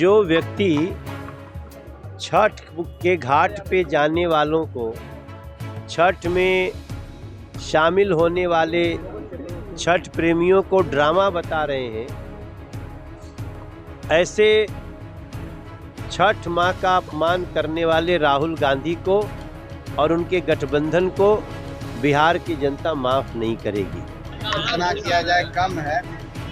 जो व्यक्ति छठ के घाट पे जाने वालों को, छठ में शामिल होने वाले छठ प्रेमियों को ड्रामा बता रहे हैं, ऐसे छठ माँ का अपमान करने वाले राहुल गांधी को और उनके गठबंधन को बिहार की जनता माफ़ नहीं करेगी। जितना किया जाए कम है।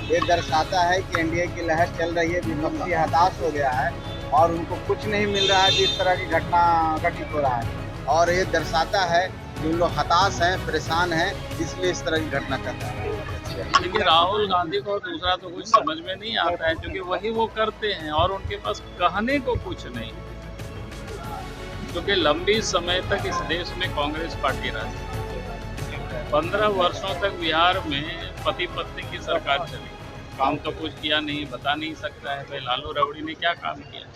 ये दर्शाता है कि एनडीए की लहर चल रही है, विपक्षी हताश हो गया है और उनको कुछ नहीं मिल रहा है जिस तरह की घटना घटित हो रहा है। और ये दर्शाता है कि उन लोग हताश हैं, परेशान हैं, इसलिए इस तरह की घटना कर रहे हैं। लेकिन राहुल गांधी को दूसरा तो कुछ समझ में नहीं आता है, क्योंकि वही वो करते हैं और उनके पास कहने को कुछ नहीं, क्योंकि लंबी समय तक इस देश में कांग्रेस पार्टी रही। 15 वर्षों तक बिहार में पति पत्नी की सरकार चली, काम तो कुछ किया नहीं, बता नहीं सकता है भाई लालू रबड़ी ने क्या काम किया।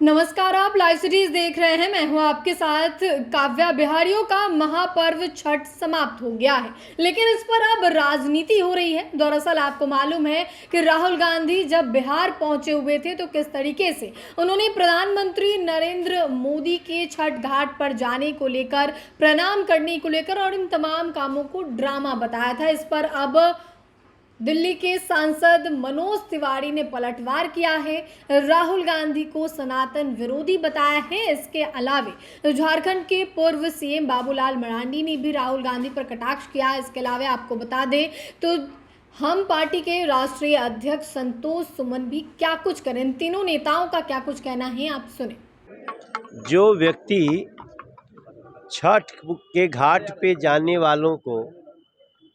नमस्कार, आप लाइव सीरीज देख रहे हैं। मैं हूं आपके साथ काव्या। बिहारियों का महापर्व छठ समाप्त हो गया है, लेकिन इस पर अब राजनीति हो रही है। दरअसल आपको मालूम है कि राहुल गांधी जब बिहार पहुंचे हुए थे तो किस तरीके से उन्होंने प्रधानमंत्री नरेंद्र मोदी के छठ घाट पर जाने को लेकर, प्रणाम करने को लेकर और इन तमाम कामों को ड्रामा बताया था। इस पर अब दिल्ली के सांसद मनोज तिवारी ने पलटवार किया है, राहुल गांधी को सनातन विरोधी बताया है। इसके अलावा झारखंड के पूर्व सीएम बाबूलाल मरांडी ने भी राहुल गांधी पर कटाक्ष किया। इसके अलावा आपको बता दें तो हम पार्टी के राष्ट्रीय अध्यक्ष संतोष सुमन भी क्या कुछ करें, इन तीनों नेताओं का क्या कुछ कहना है, आप सुने। जो व्यक्ति छठ के घाट पे जाने वालों को,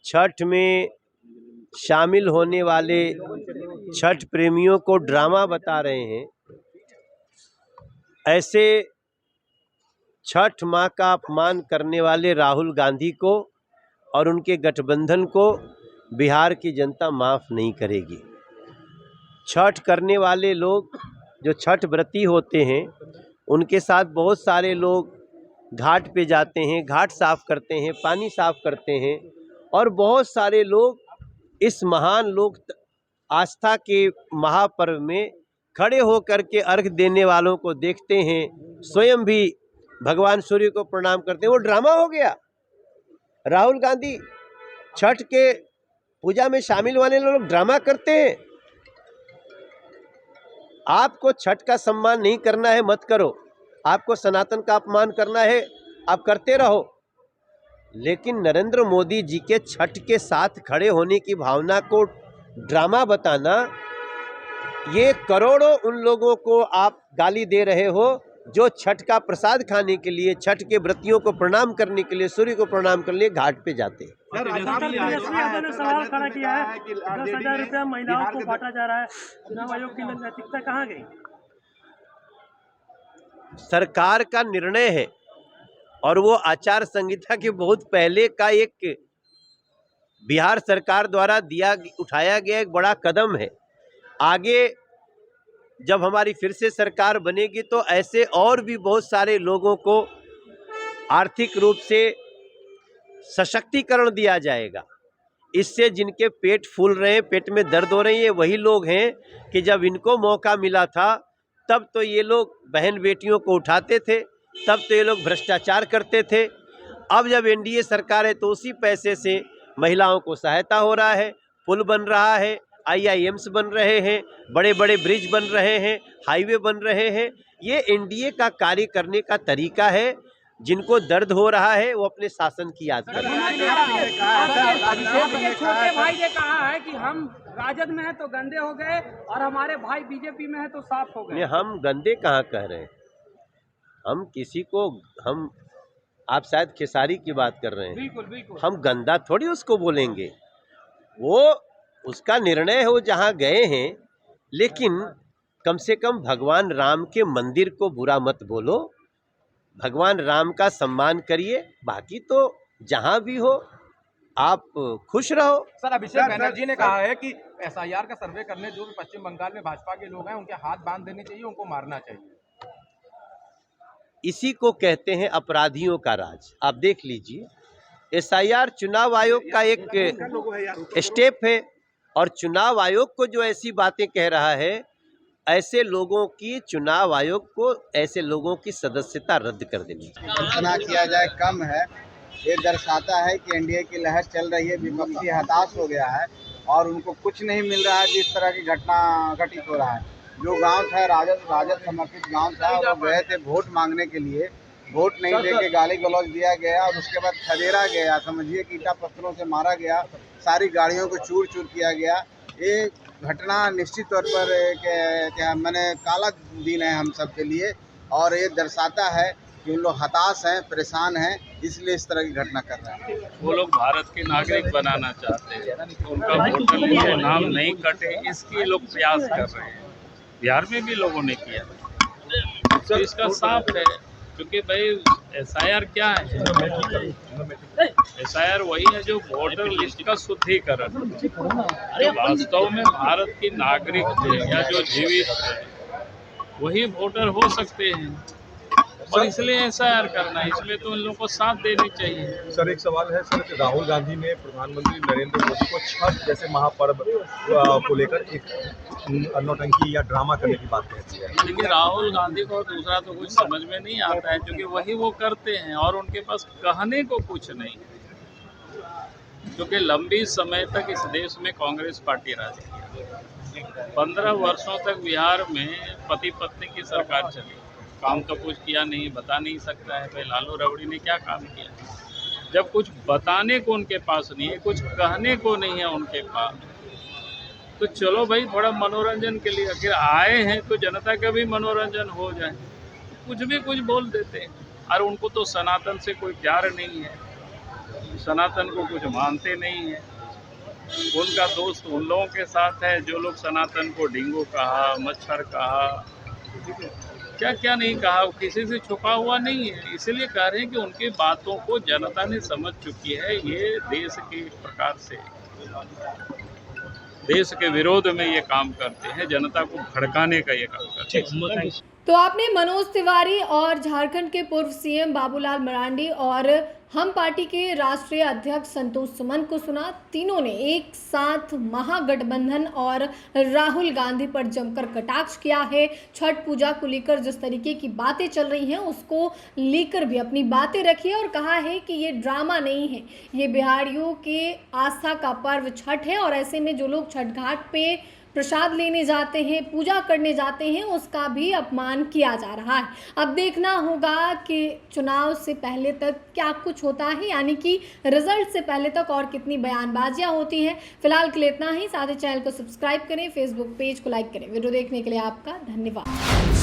छठ में शामिल होने वाले छठ प्रेमियों को ड्रामा बता रहे हैं, ऐसे छठ माँ का अपमान करने वाले राहुल गांधी को और उनके गठबंधन को बिहार की जनता माफ़ नहीं करेगी। छठ करने वाले लोग जो छठ व्रती होते हैं, उनके साथ बहुत सारे लोग घाट पे जाते हैं, घाट साफ करते हैं, पानी साफ करते हैं और बहुत सारे लोग इस महान लोक आस्था के महापर्व में खड़े होकर के अर्घ देने वालों को देखते हैं, स्वयं भी भगवान सूर्य को प्रणाम करते हैं। वो ड्रामा हो गया। राहुल गांधी छठ के पूजा में शामिल वाले लोग ड्रामा करते हैं। आपको छठ का सम्मान नहीं करना है, मत करो। आपको सनातन का अपमान करना है, आप करते रहो। लेकिन नरेंद्र मोदी जी के छठ के साथ खड़े होने की भावना को ड्रामा बताना, ये करोड़ों उन लोगों को आप गाली दे रहे हो जो छठ का प्रसाद खाने के लिए, छठ के व्रतियों को प्रणाम करने के लिए, सूर्य को प्रणाम करने के लिए घाट पे जाते हैं। सवाल खड़ा किया है कि 10,000 रुपया महिलाओं को बांटा जा रहा है, चुनाव आयोग की नैतिकता कहाँ गई? सरकार का निर्णय है और वो आचार संहिता के बहुत पहले का एक बिहार सरकार द्वारा उठाया गया एक बड़ा कदम है। आगे जब हमारी फिर से सरकार बनेगी तो ऐसे और भी बहुत सारे लोगों को आर्थिक रूप से सशक्तिकरण दिया जाएगा। इससे जिनके पेट फूल रहे हैं, पेट में दर्द हो रही है, वही लोग हैं कि जब इनको मौका मिला था तब तो ये लोग बहन बेटियों को उठाते थे, तब तो ये लोग भ्रष्टाचार करते थे। अब जब एनडीए सरकार है तो उसी पैसे से महिलाओं को सहायता हो रहा है, पुल बन रहा है, आईआईएम्स बन रहे हैं, बड़े बड़े ब्रिज बन रहे हैं, हाईवे बन रहे हैं। ये एनडीए का कार्य करने का तरीका है। जिनको दर्द हो रहा है वो अपने शासन की याद करें। छोटे भाई ने कहा है कि हम राजद में है तो गंदे हो गए और हमारे भाई बीजेपी में है तो साफ हो गए। हम गंदे कहाँ कह रहे हैं? हम किसी को, आप शायद खेसारी की बात कर रहे हैं। बिल्कुल बिल्कुल। हम गंदा थोड़ी उसको बोलेंगे, वो उसका निर्णय है, वो जहाँ गए हैं। लेकिन कम से कम भगवान राम के मंदिर को बुरा मत बोलो, भगवान राम का सम्मान करिए। बाकी तो जहाँ भी हो आप खुश रहो। सर, अभिषेक बनर्जी ने कहा है कि एसआईआर का सर्वे करने जो भी पश्चिम बंगाल में भाजपा के लोग हैं उनके हाथ बांध देने चाहिए, उनको मारना चाहिए। इसी को कहते हैं अपराधियों का राज। आप देख लीजिए, एसआईआर चुनाव आयोग का एक स्टेप है और चुनाव आयोग को जो ऐसी बातें कह रहा है ऐसे लोगों की चुनाव आयोग को ऐसे लोगों की सदस्यता रद्द कर देनी चाहिए। जितना किया जाए कम है। ये दर्शाता है कि एनडीए की लहर चल रही है, विपक्षी हताश हो गया है और उनको कुछ नहीं मिल रहा है जिस तरह की घटना घटित हो रहा है। जो गांव था राजद समर्थित गांव था, वो गए थे वोट मांगने के लिए, वोट नहीं देके गाली गलौज दिया गया और उसके बाद खदेड़ा गया, समझिए कि ईटा पत्थरों से मारा गया, सारी गाड़ियों को चूर चूर किया गया। ये घटना निश्चित तौर पर मैंने काला दिन है हम सब के लिए और ये दर्शाता है कि उन लोग हताश हैं, परेशान हैं, इसलिए इस तरह की घटना कर रहे हैं। वो लोग भारत के नागरिक बनाना चाहते हैं, तो उनका वोटर लिस्ट में नाम नहीं कटे, इसके लोग प्रयास कर रहे हैं। बिहार में भी लोगों ने किया, तो इसका साफ है। क्योंकि भाई एसआईआर क्या है? एसआईआर वही है जो वोटर लिस्ट का शुद्धिकरण, जो वास्तव में भारत के नागरिक थे या जो जीवित थे वही वोटर हो सकते हैं, और इसलिए एसआईआर करना है। इसमें तो इन लोगों को साथ देनी चाहिए। सर एक सवाल है सर, कि राहुल गांधी ने प्रधानमंत्री नरेंद्र मोदी को छठ जैसे महापर्व को लेकर एक नौटंकी या ड्रामा करने की बात कहती है। देखिए, राहुल गांधी को दूसरा तो कुछ समझ में नहीं आता है, क्योंकि वही वो करते हैं और उनके पास कहने को कुछ नहीं, क्योंकि लंबी समय तक इस देश में कांग्रेस पार्टी राज किया। 15 वर्षों तक बिहार में पति पत्नी की सरकार चली, काम तो कुछ किया नहीं, बता नहीं सकता है भाई लालू रबड़ी ने क्या काम किया। जब कुछ बताने को उनके पास नहीं है, कुछ कहने को नहीं है उनके पास, तो चलो भाई थोड़ा मनोरंजन के लिए अगर आए हैं तो जनता का भी मनोरंजन हो जाए, कुछ भी कुछ बोल देते हैं। और उनको तो सनातन से कोई प्यार नहीं है, सनातन को कुछ मानते नहीं है। उनका दोस्त उन लोगों के साथ है जो लोग सनातन को डेंगू कहा, मच्छर कहा, क्या क्या नहीं कहा, किसी से छुपा हुआ नहीं है। इसलिए कह रहे हैं कि उनकी बातों को जनता ने समझ चुकी है। ये देश के प्रकार से देश के विरोध में ये काम करते हैं, जनता को भड़काने का ये काम करते हैं। तो आपने मनोज तिवारी और झारखंड के पूर्व सीएम बाबूलाल मरांडी और हम पार्टी के राष्ट्रीय अध्यक्ष संतोष सुमन को सुना। तीनों ने एक साथ महागठबंधन और राहुल गांधी पर जमकर कटाक्ष किया है। छठ पूजा को लेकर जिस तरीके की बातें चल रही हैं उसको लेकर भी अपनी बातें रखी है और कहा है कि ये ड्रामा नहीं है, ये बिहारियों के आस्था का पर्व छठ है और ऐसे में जो लोग छठ घाट पे प्रसाद लेने जाते हैं, पूजा करने जाते हैं, उसका भी अपमान किया जा रहा है। अब देखना होगा कि चुनाव से पहले तक क्या कुछ होता है, यानी कि रिजल्ट से पहले तक और कितनी बयानबाजियां होती हैं। फिलहाल के लिए इतना ही। साथ ही चैनल को सब्सक्राइब करें, फेसबुक पेज को लाइक करें। वीडियो देखने के लिए आपका धन्यवाद।